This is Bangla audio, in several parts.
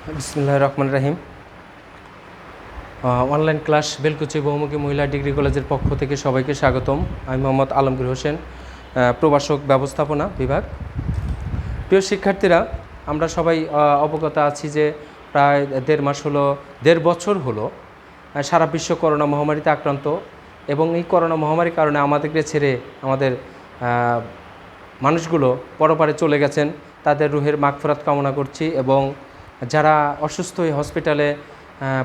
বিসমিল্লাহির রহমানির রহিম। অনলাইন ক্লাস বেলকুচি বহুমুখী মহিলা ডিগ্রি কলেজের পক্ষ থেকে সবাইকে স্বাগতম। আমি মোহাম্মদ আলমগীর হোসেন, প্রভাষক ব্যবস্থাপনা বিভাগ। প্রিয় শিক্ষার্থীরা, আমরা সবাই অবগত আছি যে প্রায় দেড় বছর হলো সারা বিশ্ব করোনা মহামারীতে আক্রান্ত, এবং এই করোনা মহামারীর কারণে আমাদেরকে ছেড়ে আমাদের মানুষগুলো পরপারে চলে গেছেন। তাদের রুহের মাগফিরাত কামনা করছি, এবং যারা অসুস্থ হয়ে হসপিটালে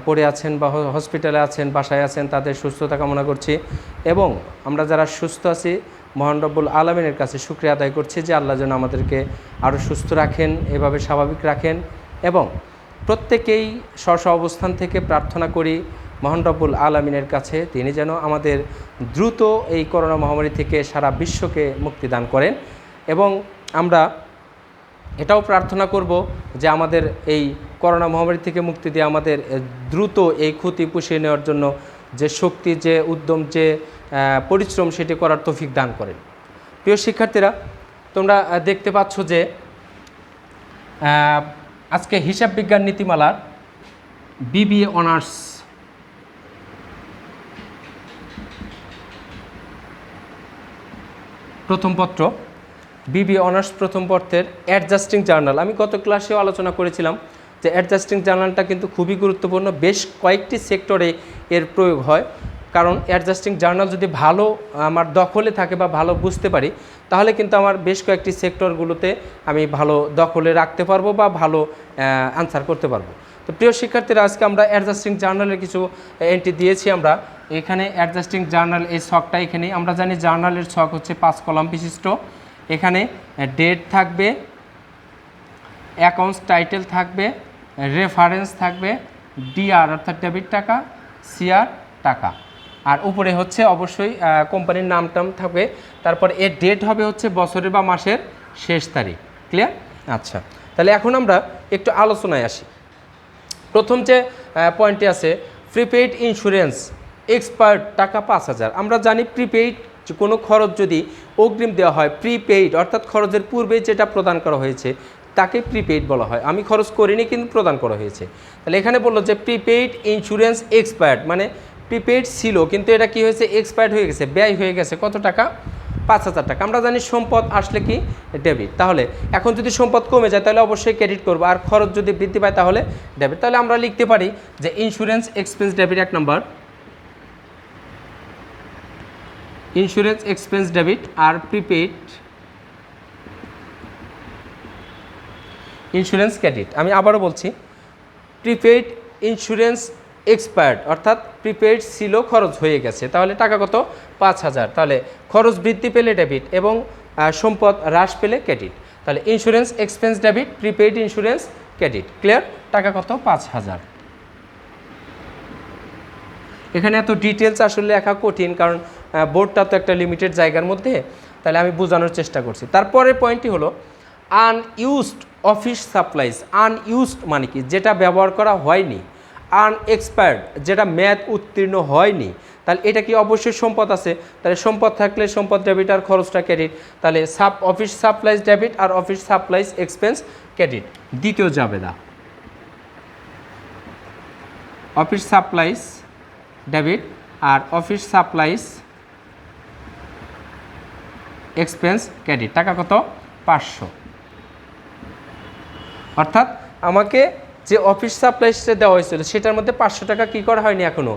পড়ে আছেন বা হসপিটালে আছেন, বাসায় আছেন, তাদের সুস্থতা কামনা করছি। এবং আমরা যারা সুস্থ আছি, মহান রব্বুল আলামিনের কাছে শুকরিয়া আদায় করছি যে আল্লাহ যেন আমাদেরকে আরও সুস্থ রাখেন, এভাবে স্বাভাবিক রাখেন। এবং প্রত্যেকেই স্ব অবস্থান থেকে প্রার্থনা করি মহান রব্বুল আলামিনের কাছে, তিনি যেন আমাদের দ্রুত এই করোনা মহামারী থেকে সারা বিশ্বকে মুক্তি দান করেন। এবং আমরা এটাও প্রার্থনা করব যে আমাদের এই করোনা মহামারী থেকে মুক্তি দিয়ে আমাদের দ্রুত এই ক্ষতি পুষিয়ে নেওয়ার জন্য যে শক্তি, যে উদ্যম, যে পরিশ্রম, সেটি করার তৌফিক দান করেন। প্রিয় শিক্ষার্থীরা, তোমরা দেখতে পাচ্ছ যে আজকে হিসাব বিজ্ঞান নীতিমালার বিবিএ অনার্স প্রথম পত্র, বিবিএ অনার্স প্রথম পত্রের অ্যাডজাস্টিং জার্নাল। আমি গত ক্লাসেও আলোচনা করেছিলাম যে অ্যাডজাস্টিং জার্নালটা কিন্তু খুবই গুরুত্বপূর্ণ। বেশ কয়েকটি সেক্টরে এর প্রয়োগ হয়, কারণ অ্যাডজাস্টিং জার্নাল যদি ভালো আমার দখলে থাকে বা ভালো বুঝতে পারি, তাহলে কিন্তু আমার বেশ কয়েকটি সেক্টরগুলোতে আমি ভালো দখলে রাখতে পারবো বা ভালো আনসার করতে পারবো। তো প্রিয় শিক্ষার্থীরা, আজকে আমরা অ্যাডজাস্টিং জার্নালের কিছু এন্ট্রি দিয়েছি। আমরা এখানে অ্যাডজাস্টিং জার্নাল এই ছকটা, এখানে আমরা জানি জার্নালের ছক হচ্ছে 5 কলাম বিশিষ্ট। এখানে ডেট থাকবে, অ্যাকাউন্টস টাইটেল থাকবে, রেফারেন্স থাকবে, ডিআর অর্থাৎ ডেবিট টাকা, সিআর টাকা, আর উপরে হচ্ছে অবশ্যই কোম্পানির নাম টাম থাকবে। তারপর এর ডেট হবে হচ্ছে বছরের বা মাসের শেষ তারিখ। ক্লিয়ার? আচ্ছা, তাহলে এখন আমরা একটু আলোচনায় আসি। প্রথম যে পয়েন্টটি আছে, প্রিপেইড ইন্স্যুরেন্স এক্সপায়ার্ড টাকা 5,000। আমরা জানি প্রিপেইড কোনো খরচ যদি অগ্রিম দেওয়া হয়, প্রিপেইড অর্থাৎ খরচের পূর্বে যেটা প্রদান করা হয়েছে তাকে প্রিপেইড বলা হয়। আমি খরচ করিনি কিন্তু প্রদান করা হয়েছে। তাহলে এখানে বললো যে প্রিপেইড ইন্স্যুরেন্স এক্সপায়ার্ড, মানে প্রিপেইড ছিল কিন্তু এটা কি হয়েছে, এক্সপায়ার্ড হয়ে গেছে, ব্যয় হয়ে গেছে। কত টাকা? 5,000 টাকা। আমরা জানি সম্পদ আসলে কি ডেবিট। তাহলে এখন যদি সম্পদ কমে যায় তাহলে অবশ্যই ক্রেডিট করবো, আর খরচ যদি বৃদ্ধি পায় তাহলে ডেবিট। তাহলে আমরা লিখতে পারি যে ইন্স্যুরেন্স এক্সপেন্স ডেবিট 1 নম্বর, ইন্স্যুরেন্স এক্সপেন্স ডেবিট। আর প্রিপেইড ইন্স্যুরেন্স ক্রেডিট। আমি আবারও বলছি, প্রিপেইড ইন্স্যুরেন্স এক্সপায়ার্ড অর্থাৎ প্রিপেইড ছিল, খরচ হয়ে গেছে, তাহলে টাকা কত? 5,000। তাহলে খরচ বৃদ্ধি পেলে ডেবিট এবং সম্পদ হ্রাস পেলে ক্রেডিট। তাহলে insurance expense debit, prepaid insurance credit. Clear? টাকা কত? 5,000। এখানে এত ডিটেলস আসলে লেখা কঠিন, কারণ বোর্ডটা তো একটা লিমিটেড জায়গার মধ্যে, তাহলে আমি বোঝানোর চেষ্টা করছি। তারপরের পয়েন্টটি হলো আনইউজড অফিস সাপ্লাইজ। আনইউজড মানে কি? যেটা ব্যবহার করা হয়নি। আনএক্সপায়ার্ড, যেটা মেয়াদ উত্তীর্ণ হয়নি। তাহলে এটা কি? অবশ্যই সম্পদ আছে, তাহলে সম্পদ থাকলে সম্পদ ডেবিট আর খরচটা ক্রেডিট। তাহলে অফিস সাপ্লাইজ ডেবিট আর অফিস সাপ্লাইজ এক্সপেন্স ক্রেডিট। দ্বিতীয় জাবেদা, অফিস সাপ্লাইজ ডেবিট আর অফিস সাপ্লাইজ এক্সপেন্স ক্রেডিট। টাকা কত? 500। অর্থাৎ আমাকে যে অফিস সাপ্লাইসটা দেওয়া হয়েছিল সেটার মধ্যে 500 টাকা কী করা হয়নি, এখনও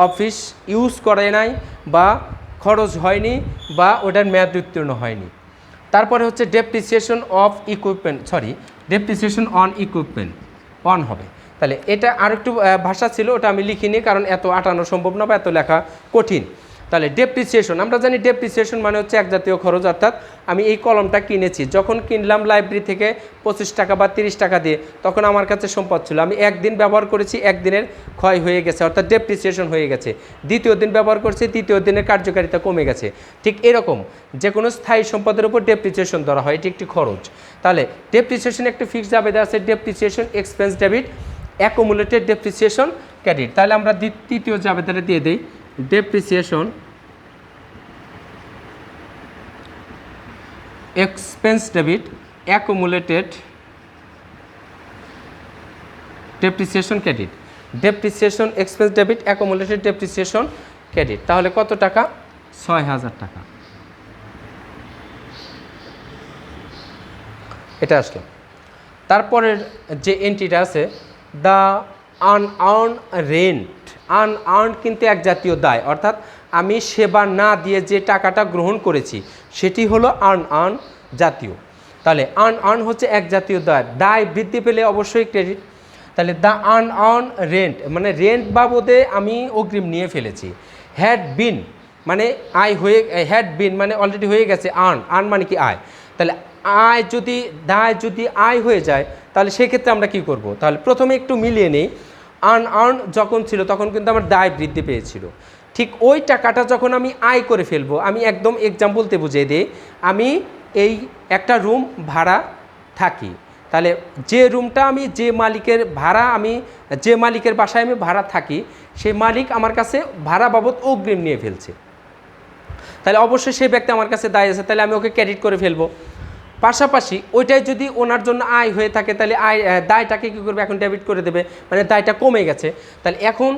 অফিস ইউজ করে নাই বা খরচ হয়নি বা ওটার মেয়াদ উত্তীর্ণ হয়নি। তারপরে হচ্ছে depreciation of equipment, depreciation on equipment on হবে। তাহলে এটা আরেকটু ভাষা ছিল, ওটা আমি লিখিনি কারণ এত আটানো সম্ভব না বা এত লেখা কঠিন। তাহলে ডেপ্রিসিয়েশন, আমরা জানি ডেপ্রিসিয়েশন মানে হচ্ছে এক জাতীয় খরচ। অর্থাৎ আমি এই কলমটা কিনেছি, যখন কিনলাম লাইব্রেরি থেকে 25 টাকা বা 30 টাকা দিয়ে, তখন আমার কাছে সম্পদ ছিল, আমি একদিন ব্যবহার করেছি, একদিনের ক্ষয় হয়ে গেছে অর্থাৎ ডেপ্রিসিয়েশন হয়ে গেছে। দ্বিতীয় দিন ব্যবহার করছি, তৃতীয় দিনের কার্যকারিতা কমে গেছে। ঠিক এরকম যে কোনো স্থায়ী সম্পদের উপর ডেপ্রিসিয়েশন ধরা হয়, এটি একটি খরচ। তাহলে ডেপ্রিসিয়েশন একটি ফিক্সড জাবেদা আছে, depreciation expense debit, accumulated depreciation credit. তাহলে আমরা তৃতীয় জাবেদাটা দিয়ে দিই, depreciation expense debit accumulated depreciation credit, depreciation expense debit, accumulated depreciation credit. তাহলে কত টাকা? 6000 টাকা। এটা আসলো। তারপরের যে এন্ট্রিটা আছে, দ্য আনআর্নড রেন্ট। আনআর্নড কিন্তু এক জাতীয় দায়, অর্থাৎ আমি সেবা না দিয়ে যে টাকাটা গ্রহণ করেছি সেটি হলো আনআর্ন জাতীয়। তাহলে আনআর্ন হচ্ছে এক জাতীয় দায়, দায় বৃদ্ধি পেলে অবশ্যই ক্রেডিট। তাহলে দ্য আনআর্ন রেন্ট মানে রেন্ট বাবদে আমি অগ্রিম নিয়ে ফেলেছি। হ্যাড বিন মানে আয় হয়ে, হ্যাড বিন মানে অলরেডি হয়ে গেছে, আর্ন মানে কি আয়। তাহলে আয় যদি, দায় যদি আয় হয়ে যায় তাহলে সেক্ষেত্রে আমরা কি করব? তাহলে প্রথমে একটু মিলিয়ে নেই। আর্ন যখন ছিল তখন কিন্তু আমার দায় বৃদ্ধি পেয়েছিল, ঠিক ওই টাকাটা যখন আমি আয় করে ফেলবো, আমি একদম এক্সাম্পলতে বুঝিয়ে দিই, আমি এই একটা রুম ভাড়া থাকি, তাহলে যে রুমটা আমি যে মালিকের ভাড়া, আমি যে মালিকের বাসায় আমি ভাড়া থাকি সেই মালিক আমার কাছে ভাড়া বাবদ অগ্রিম নিয়ে ফেলছে, তাহলে অবশ্যই সেই ব্যক্তি আমার কাছে দায় আছে, তাহলে আমি ওকে ক্রেডিট করে ফেলবো। পাশাপাশি ওইটাই যদি ওনার জন্য আয় হয়ে থাকে তাহলে দায়টাকে কী করবে? এখন ডেবিট করে দেবে, মানে দায়টা কমে গেছে। তাহলে এখন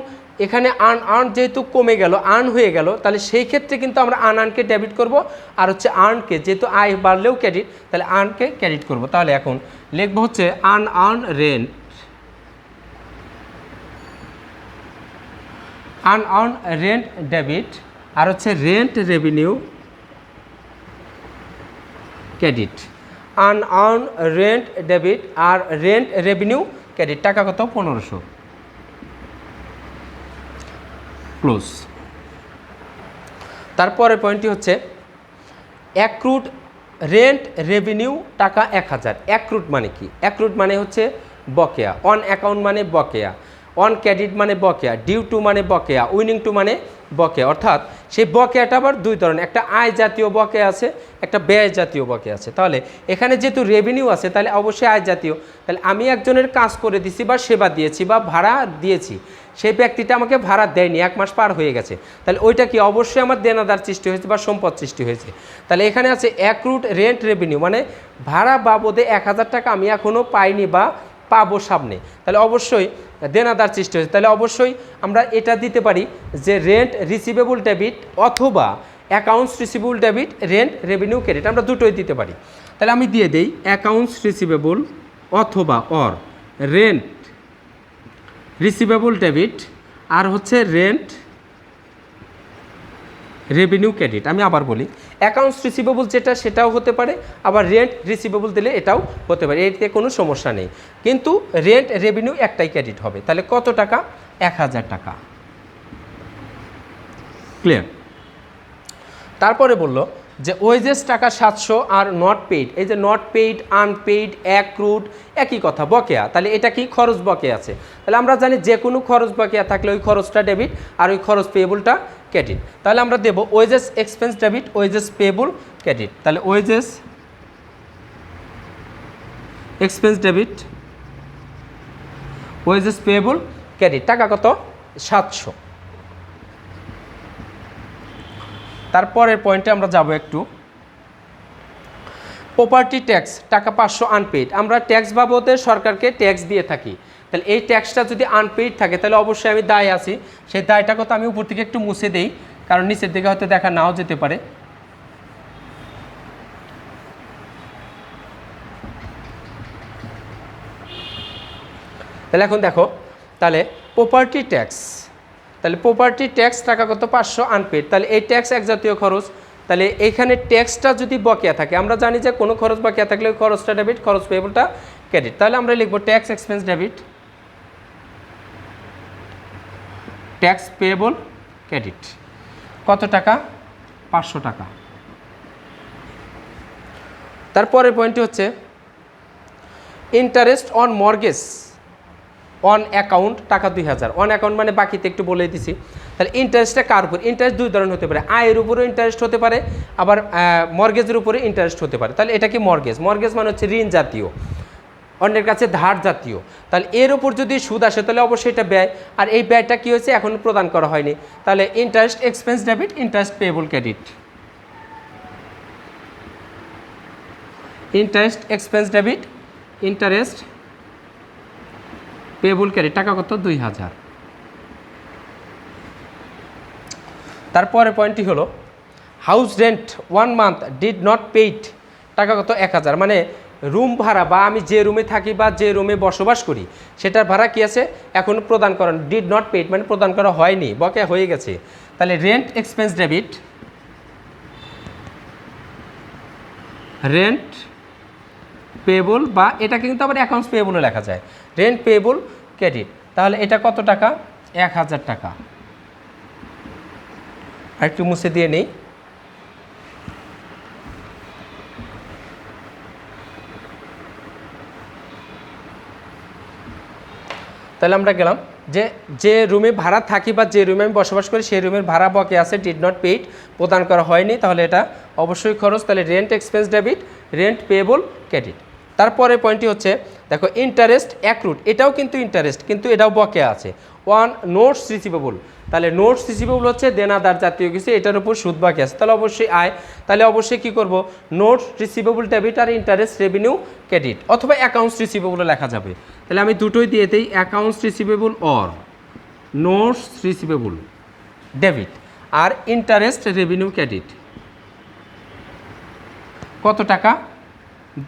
এখানে আর্ন যেহেতু কমে গেল, আর্ন হয়ে গেল, তাহলে সেই ক্ষেত্রে কিন্তু আমরা আর্নকে ডেবিট করব, আর হচ্ছে আর্নকে, যেহেতু আয় বাড়লেও ক্রেডিট, তাহলে আর্নকে ক্রেডিট করব। তাহলে এখন লিখবো হচ্ছে unearned rent, unearned rent debit, আর হচ্ছে rent revenue credit. Unearned rent debit আর রেন্ট রেভিনিউ ক্রেডিট। টাকা কত? 1500 ক্লোজ। তারপরের পয়েন্টটি হচ্ছে অ্যাক্রুড রেন্ট রেভিনিউ টাকা 1000। অ্যাক্রুড মানে কি? অ্যাক্রুড মানে হচ্ছে বকেয়া, অন অ্যাকাউন্ট মানে বকেয়া, অন ক্রেডিট মানে বকেয়া, ডিউ টু মানে বকেয়া, উইনিং টু মানে বকেয়া। অর্থাৎ সেই বকেয়াটা আবার দুই ধরনের, একটা আয় জাতীয় বকেয়া আছে, একটা ব্যয় জাতীয় বকেয়া আছে। তাহলে এখানে যেহেতু রেভিনিউ আছে তাহলে অবশ্যই আয় জাতীয়। তাহলে আমি একজনের কাজ করে দিছি বা সেবা দিয়েছি বা ভাড়া দিয়েছি, সেই ব্যক্তিটা আমাকে ভাড়া দেয়নি, 1 মাস পার হয়ে গেছে, তাহলে ওইটা কি? অবশ্যই আমার দেনাদার সৃষ্টি হয়েছে বা সম্পদ সৃষ্টি হয়েছে। তাহলে এখানে আছে অ্যাক্রুড রেন্ট রেভিনিউ, মানে ভাড়া বাবদে 1000 টাকা আমি এখনও পাইনি বা পাবো সামনে, তাহলে অবশ্যই দেনাদার সৃষ্টি হয়েছে। তাহলে অবশ্যই আমরা এটা দিতে পারি যে রেন্ট রিসিভেবল ডেবিট অথবা accounts receivable debit, rent revenue credit, আমরা দুটোই দিতে পারি। তাহলে আমি দিয়ে দেই অ্যাকাউন্টস রিসিভেবল অথবা অর রেন্ট রিসিভেবল ডেবিট, আর হচ্ছে রেন্ট রেভিনিউ ক্রেডিট। আমি আবার বলি, অ্যাকাউন্টস রিসিভেবল যেটা সেটাও হতে পারে, আবার রেন্ট রিসিভেবল দিলে এটাও হতে পারে, এতে কোনো সমস্যা নেই, কিন্তু রেন্ট রেভিনিউ একটাই ক্রেডিট হবে। তাহলে কত টাকা? 1000 টাকা। ক্লিয়ার? তারপরে বলল যে ওয়েজেস টাকা 700 আর নট পেইড, এই যে নট পেইড, আনপেইড, অ্যাক্রুড একই কথা, বকেয়া। তাহলে এটা কি? খরচ বকেয়া আছে। তাহলে আমরা জানি যে কোনো খরচ বকেয়া থাকলে ওই খরচটা ডেবিট আর ওই খরচ পেয়েবলটা ক্রেডিট। তাহলে আমরা দেব wages expense debit, wages payable credit. তাহলে wages expense debit, wages payable credit. টাকা কত? 700। তারপরের পয়েন্টে আমরা যাব একটু। প্রপার্টি ট্যাক্স টাকা 500 আনপেইড। আমরা ট্যাক্স বাবদে সরকারকে ট্যাক্স দিয়ে থাকি, তাহলে এই ট্যাক্সটা যদি আনপেইড থাকে তাহলে অবশ্যই আমি দায় আছি। সেই দায়টা কত? আমি উপর থেকে একটু মুছে দেই, কারণ নিচের দিকে হয়তো দেখা নাও যেতে পারে। তাহলে এখন দেখো, তাহলে প্রপার্টি ট্যাক্স, তাহলে প্রপার্টি ট্যাক্স টাকা কত? 500 আনপেড। তাহলে এই ট্যাক্স এক জাতীয় খরচ, তাহলে এইখানে ট্যাক্সটা যদি বকেয়া থাকে, আমরা জানি যে কোনো খরচ বকেয়া থাকলে ওই খরচটা ডেবিট, খরচ পেয়েবলটা ক্রেডিট। তাহলে আমরা লিখবো tax expense debit, tax payable credit. কত টাকা? 500 টাকা। তারপরের পয়েন্টটি হচ্ছে interest on mortgage on account টাকা 2000। অন অ্যাকাউন্ট মানে বাকিতে একটু বলে দিছি। তাহলে ইন্টারেস্টটা কার উপর? ইন্টারেস্ট দুই ধরনের হতে পারে, আয়ের উপরেও ইন্টারেস্ট হতে পারে, আবার মর্গেজের উপরে ইন্টারেস্ট হতে পারে। তাহলে এটা কি? মর্গেজ। মর্গেজ মানে হচ্ছে ঋণ জাতীয়, অন্যের কাছে ধার জাতীয়। তাহলে এর উপর যদি সুদ আসে তাহলে অবশ্যই এটা ব্যয়, আর এই ব্যয়টা কী হয়েছে? এখন প্রদান করা হয়নি। তাহলে interest expense debit, interest payable credit, interest expense debit, interest payable carry টাকা কত 2000। তারপরে পয়েন্টটি হলো house rent 1 month did not paid টাকা কত 1000, মানে রুম ভাড়া বা আমি যে রুমে থাকি বা যে রুমে বসবাস করি সেটার ভাড়া কি আছে এখনও প্রদান করেন, ডিড নট পেইড মানে প্রদান করা হয়নি, বকেয়া হয়ে গেছে। তাহলে rent expense debit, rent payable বা এটাকে কিন্তু আবার অ্যাকাউন্টস পেবলও লেখা যায়, রেন্ট পেবল ক্রেডিট। তাহলে এটা কত টাকা 1000 টাকা। আরেকটু মুছে দিয়ে নেই। তাহলে আমরা গেলাম যে রুমে ভাড়া থাকি বা যে রুমে আমি বসবাস করি সেই রুমের ভাড়া বকে আছে, ডিড নট পেইড প্রদান করা হয়নি, তাহলে এটা অবশ্যই খরচ। তাহলে rent expense debit, rent payable credit. তারপরে পয়েন্টটি হচ্ছে দেখো ইন্টারেস্ট অ্যাক্রুড, এটাও কিন্তু ইন্টারেস্ট, কিন্তু এটাও বকে আছে। 1 নোটস রিসিভেবল, তাহলে নোটস রিসিভেবল হচ্ছে দেনাদার জাতীয় কিছু, এটার উপর সুদ বাকি আছে, তাহলে অবশ্যই আয়। তাহলে অবশ্যই কী করব, নোটস রিসিভেবল ডেবিট আর ইন্টারেস্ট রেভিনিউ ক্রেডিট, অথবা অ্যাকাউন্টস রিসিভেবলও লেখা যাবে। তাহলে আমি দুটোই দিয়ে দিই, accounts receivable or notes receivable debit আর ইন্টারেস্ট রেভিনিউ ক্রেডিট। কত টাকা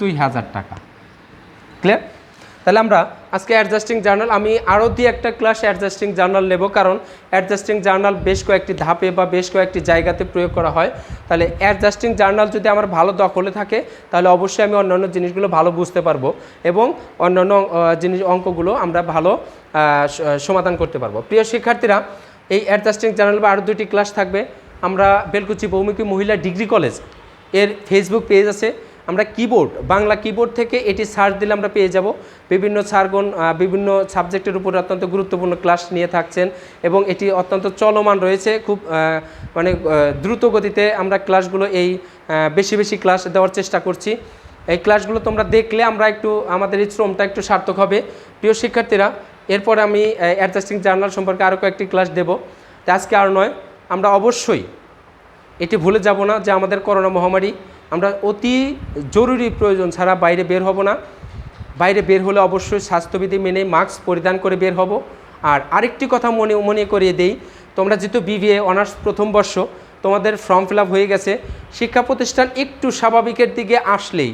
2000 টাকা। ক্লিয়ার? তাহলে আমরা আজকে অ্যাডজাস্টিং জার্নাল, আমি আরও একটা ক্লাস অ্যাডজাস্টিং জার্নাল নেব, কারণ অ্যাডজাস্টিং জার্নাল বেশ কয়েকটি ধাপে বা বেশ কয়েকটি জায়গাতে প্রয়োগ করা হয়। তাহলে অ্যাডজাস্টিং জার্নাল যদি আমার ভালো দখলে থাকে তাহলে অবশ্যই আমি অন্যান্য জিনিসগুলো ভালো বুঝতে পারবো এবং অন্যান্য অঙ্কগুলো আমরা ভালো সমাধান করতে পারবো। প্রিয় শিক্ষার্থীরা, এই অ্যাডজাস্টিং জার্নাল বা আরও 2টি ক্লাস থাকবে। আমরা বেলকুচি বহুমুখী মহিলা ডিগ্রি কলেজ এর ফেসবুক পেজ আছে, আমরা কিবোর্ড বাংলা কিবোর্ড থেকে এটি সার্চ দিলে আমরা পেয়ে যাব। বিভিন্ন স্যারগণ বিভিন্ন সাবজেক্টের উপর অত্যন্ত গুরুত্বপূর্ণ ক্লাস নিয়ে থাকছেন এবং এটি অত্যন্ত চলমান রয়েছে, খুব মানে দ্রুত গতিতে আমরা ক্লাসগুলো বেশি বেশি ক্লাস দেওয়ার চেষ্টা করছি। এই ক্লাসগুলো তোমরা দেখলে আমরা একটু আমাদের এই শ্রমটা একটু সার্থক হবে। প্রিয় শিক্ষার্থীরা, এরপরে আমি অ্যাডজাস্টিং জার্নাল সম্পর্কে আরও কয়েকটি ক্লাস দেব। তো আজকে আর নয়, আমরা অবশ্যই এটি ভুলে যাব না যে আমাদের করোনা মহামারী, আমরা অতি জরুরি প্রয়োজন ছাড়া বাইরে বের হব না। বাইরে বের হলে অবশ্যই স্বাস্থ্যবিধি মেনে মাস্ক পরিধান করে বের হব। আর আরেকটি কথা মনে করিয়ে দেই, তোমরা যেহেতু বিবিএ অনার্স প্রথম বর্ষ, তোমাদের ফর্ম ফিল আপ হয়ে গেছে, শিক্ষা প্রতিষ্ঠান একটু স্বাভাবিকের দিকে আসলেই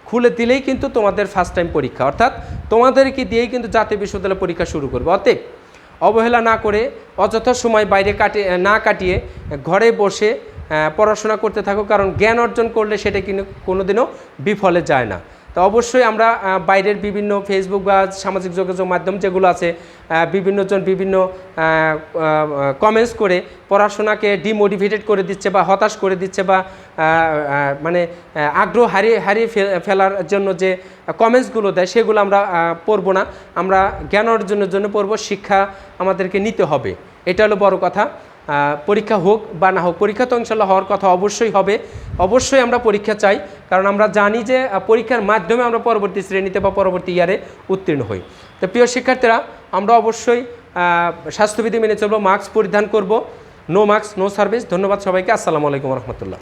খুলে দিলেই কিন্তু তোমাদের ফার্স্ট টাইম পরীক্ষা, অর্থাৎ তোমাদেরকে দিয়েই কিন্তু জাতীয় বিশ্ববিদ্যালয় পরীক্ষা শুরু করবে। অতএব অবহেলা না করে অযথা সময় বাইরে কাটিয়ে ঘরে বসে পড়াশোনা করতে থাকো, কারণ জ্ঞান অর্জন করলে সেটা কিন্তু কোনোদিনও বিফলে যায় না। তো অবশ্যই আমরা বাইরের বিভিন্ন ফেসবুক বা সামাজিক যোগাযোগ মাধ্যম যেগুলো আছে, বিভিন্নজন বিভিন্ন কমেন্টস করে পড়াশোনাকে ডিমোটিভেটেড করে দিচ্ছে বা হতাশ করে দিচ্ছে বা মানে আগ্রহ হারিয়ে ফেলার জন্য যে কমেন্টসগুলো দেয় সেগুলো আমরা পড়বো না, আমরা জ্ঞান অর্জনের জন্য পড়বো। শিক্ষা আমাদেরকে নিতে হবে, এটা হলো বড় কথা। পরীক্ষা হোক বা না হোক, পরীক্ষা তো ইনশাল্লাহ হওয়ার কথা অবশ্যই হবে, অবশ্যই আমরা পরীক্ষা চাই, কারণ আমরা জানি যে পরীক্ষার মাধ্যমে আমরা পরবর্তী শ্রেণীতে বা পরবর্তী ইয়ারে উত্তীর্ণ হই। তো প্রিয় শিক্ষার্থীরা, আমরা অবশ্যই স্বাস্থ্যবিধি মেনে চলবো, মাস্ক পরিধান করব, নো মাস্ক নো সার্ভিস। ধন্যবাদ সবাইকে, আসসালামু আলাইকুম রহমতুল্লাহ।